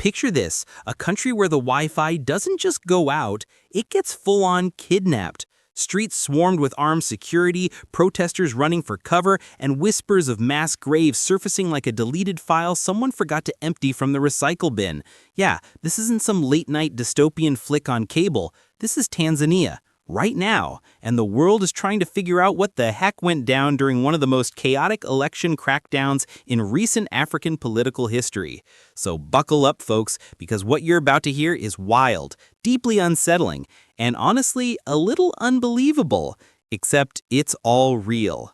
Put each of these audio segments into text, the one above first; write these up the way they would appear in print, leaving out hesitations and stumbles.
Picture this, a country where the Wi-Fi doesn't just go out, it gets full-on kidnapped. Streets swarmed with armed security, protesters running for cover, and whispers of mass graves surfacing like a deleted file someone forgot to empty from the recycle bin. Yeah, this isn't some late-night dystopian flick on cable. This is Tanzania, right now, and the world is trying to figure out what the heck went down during one of the most chaotic election crackdowns in recent African political history. So buckle up, folks, because what you're about to hear is wild, deeply unsettling, and honestly, a little unbelievable, except it's all real.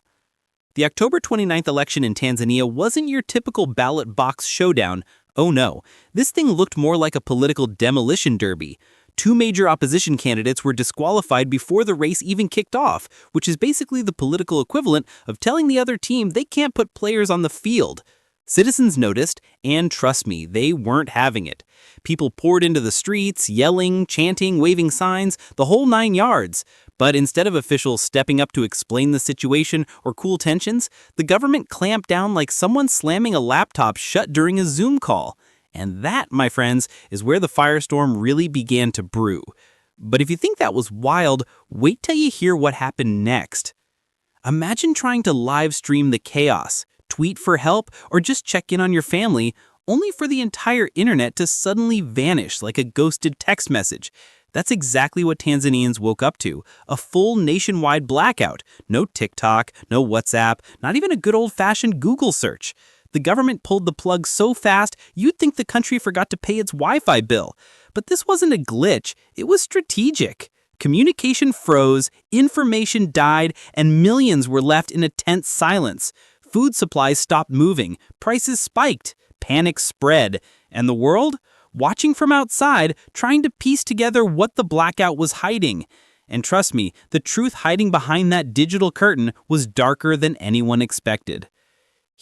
The October 29th election in Tanzania wasn't your typical ballot box showdown. Oh no, this thing looked more like a political demolition derby. Two major opposition candidates were disqualified before the race even kicked off, which is basically the political equivalent of telling the other team they can't put players on the field. Citizens noticed, and trust me, they weren't having it. People poured into the streets, yelling, chanting, waving signs, the whole 9 yards. But instead of officials stepping up to explain the situation or cool tensions, the government clamped down like someone slamming a laptop shut during a Zoom call. And that, my friends, is where the firestorm really began to brew. But if you think that was wild, wait till you hear what happened next. Imagine trying to live stream the chaos, tweet for help, or just check in on your family, only for the entire internet to suddenly vanish like a ghosted text message. That's exactly what Tanzanians woke up to, a full nationwide blackout. No TikTok, no WhatsApp, not even a good old-fashioned Google search. The government pulled the plug so fast, you'd think the country forgot to pay its Wi-Fi bill. But this wasn't a glitch, it was strategic. Communication froze, information died, and millions were left in a tense silence. Food supplies stopped moving, prices spiked, panic spread, and the world? Watching from outside, trying to piece together what the blackout was hiding. And trust me, the truth hiding behind that digital curtain was darker than anyone expected.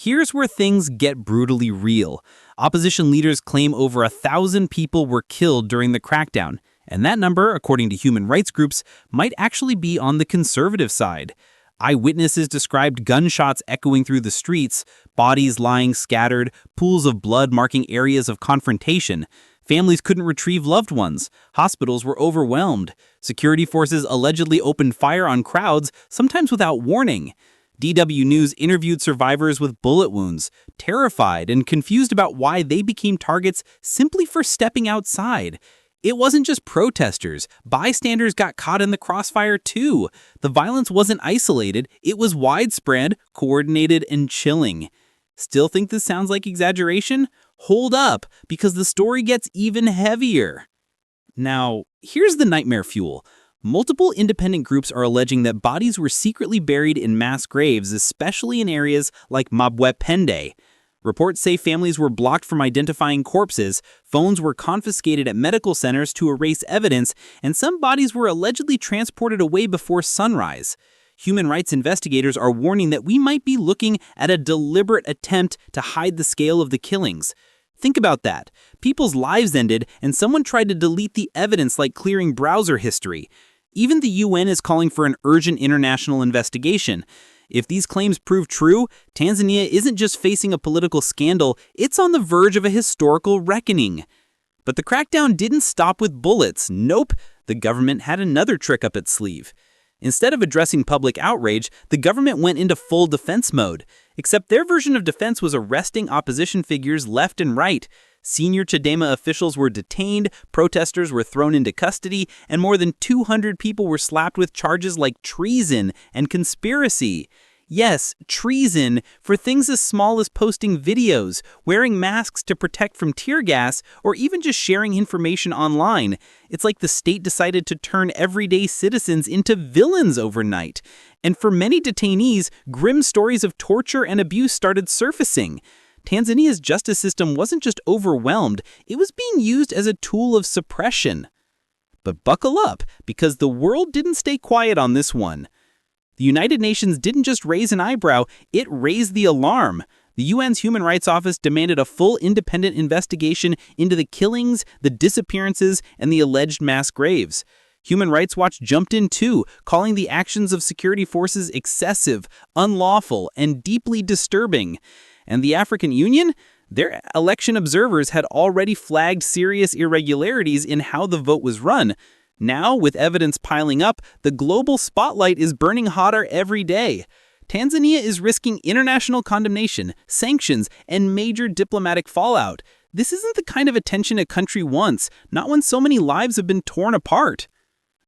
Here's where things get brutally real. Opposition leaders claim over 1,000 people were killed during the crackdown, and that number, according to human rights groups, might actually be on the conservative side. Eyewitnesses described gunshots echoing through the streets, bodies lying scattered, pools of blood marking areas of confrontation. Families couldn't retrieve loved ones. Hospitals were overwhelmed. Security forces allegedly opened fire on crowds, sometimes without warning. DW News interviewed survivors with bullet wounds, terrified and confused about why they became targets simply for stepping outside. It wasn't just protesters. Bystanders got caught in the crossfire too. The violence wasn't isolated. It was widespread, coordinated, and chilling. Still think this sounds like exaggeration? Hold up, because the story gets even heavier. Now, here's the nightmare fuel. Multiple independent groups are alleging that bodies were secretly buried in mass graves, especially in areas like Mabwepende. Reports say families were blocked from identifying corpses, phones were confiscated at medical centers to erase evidence, and some bodies were allegedly transported away before sunrise. Human rights investigators are warning that we might be looking at a deliberate attempt to hide the scale of the killings. Think about that. People's lives ended, and someone tried to delete the evidence like clearing browser history. Even the UN is calling for an urgent international investigation. If these claims prove true, Tanzania isn't just facing a political scandal, it's on the verge of a historical reckoning. But the crackdown didn't stop with bullets. Nope, the government had another trick up its sleeve. Instead of addressing public outrage, the government went into full defense mode. Except their version of defense was arresting opposition figures left and right. Senior Chadema officials were detained, protesters were thrown into custody, and more than 200 people were slapped with charges like treason and conspiracy. Yes, treason for things as small as posting videos, wearing masks to protect from tear gas, or even just sharing information online. It's like the state decided to turn everyday citizens into villains overnight. And for many detainees, grim stories of torture and abuse started surfacing. Tanzania's justice system wasn't just overwhelmed, it was being used as a tool of suppression. But buckle up, because the world didn't stay quiet on this one. The United Nations didn't just raise an eyebrow, it raised the alarm. The UN's Human Rights Office demanded a full independent investigation into the killings, the disappearances, and the alleged mass graves. Human Rights Watch jumped in too, calling the actions of security forces excessive, unlawful, and deeply disturbing. And the African Union? Their election observers had already flagged serious irregularities in how the vote was run. Now, with evidence piling up, the global spotlight is burning hotter every day. Tanzania is risking international condemnation, sanctions, and major diplomatic fallout. This isn't the kind of attention a country wants, not when so many lives have been torn apart.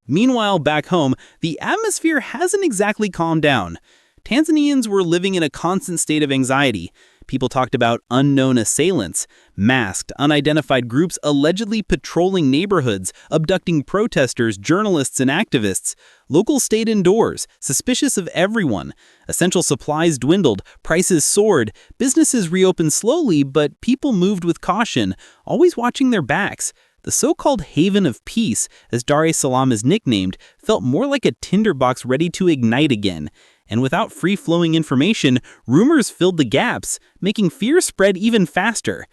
Meanwhile, back home, the atmosphere hasn't exactly calmed down. Tanzanians were living in a constant state of anxiety. People talked about unknown assailants, masked, unidentified groups allegedly patrolling neighborhoods, abducting protesters, journalists, and activists. Locals stayed indoors, suspicious of everyone. Essential supplies dwindled, prices soared, businesses reopened slowly, but people moved with caution, always watching their backs. The so-called haven of peace, as Dar es Salaam is nicknamed, felt more like a tinderbox ready to ignite again. And without free-flowing information, rumors filled the gaps, making fear spread even faster.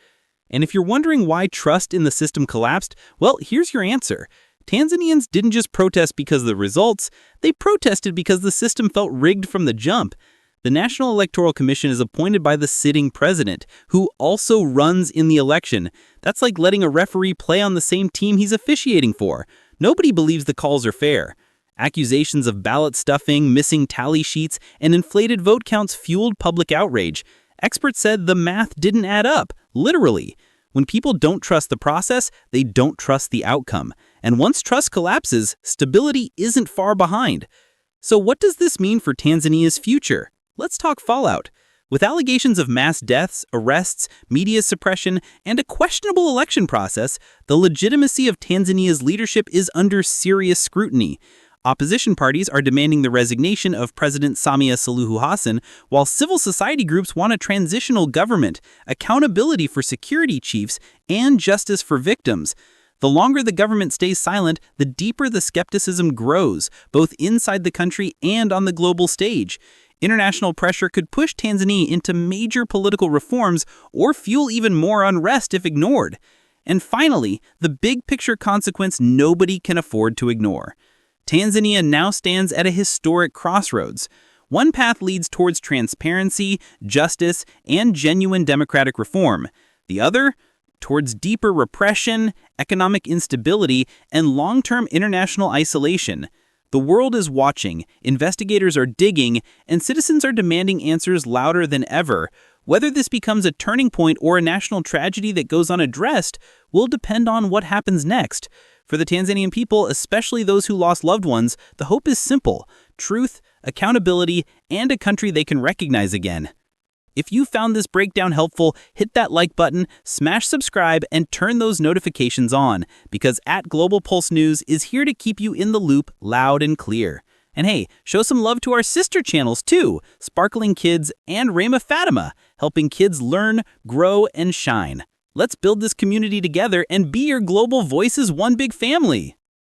And if you're wondering why trust in the system collapsed, well, here's your answer. Tanzanians didn't just protest because of the results, they protested because the system felt rigged from the jump. The National Electoral Commission is appointed by the sitting president, who also runs in the election. That's like letting a referee play on the same team he's officiating for. Nobody believes the calls are fair. Accusations of ballot stuffing, missing tally sheets, and inflated vote counts fueled public outrage. Experts said the math didn't add up, literally. When people don't trust the process, they don't trust the outcome. And once trust collapses, stability isn't far behind. So what does this mean for Tanzania's future? Let's talk fallout. With allegations of mass deaths, arrests, media suppression, and a questionable election process, the legitimacy of Tanzania's leadership is under serious scrutiny. Opposition parties are demanding the resignation of President Samia Suluhu Hassan, while civil society groups want a transitional government, accountability for security chiefs, and justice for victims. The longer the government stays silent, the deeper the skepticism grows, both inside the country and on the global stage. International pressure could push Tanzania into major political reforms or fuel even more unrest if ignored. And finally, the big picture consequence nobody can afford to ignore. Tanzania now stands at a historic crossroads. One path leads towards transparency, justice, and genuine democratic reform. The other, towards deeper repression, economic instability, and long-term international isolation. The world is watching, investigators are digging, and citizens are demanding answers louder than ever. Whether this becomes a turning point or a national tragedy that goes unaddressed will depend on what happens next. For the Tanzanian people, especially those who lost loved ones, the hope is simple: truth, accountability, and a country they can recognize again. If you found this breakdown helpful, hit that like button, smash subscribe, and turn those notifications on, because @GlobalPulseNewz is here to keep you in the loop loud and clear. And hey, show some love to our sister channels too, Sparkling Kids and Rayma Fatima, helping kids learn, grow, and shine. Let's build this community together and be your global voices one big family.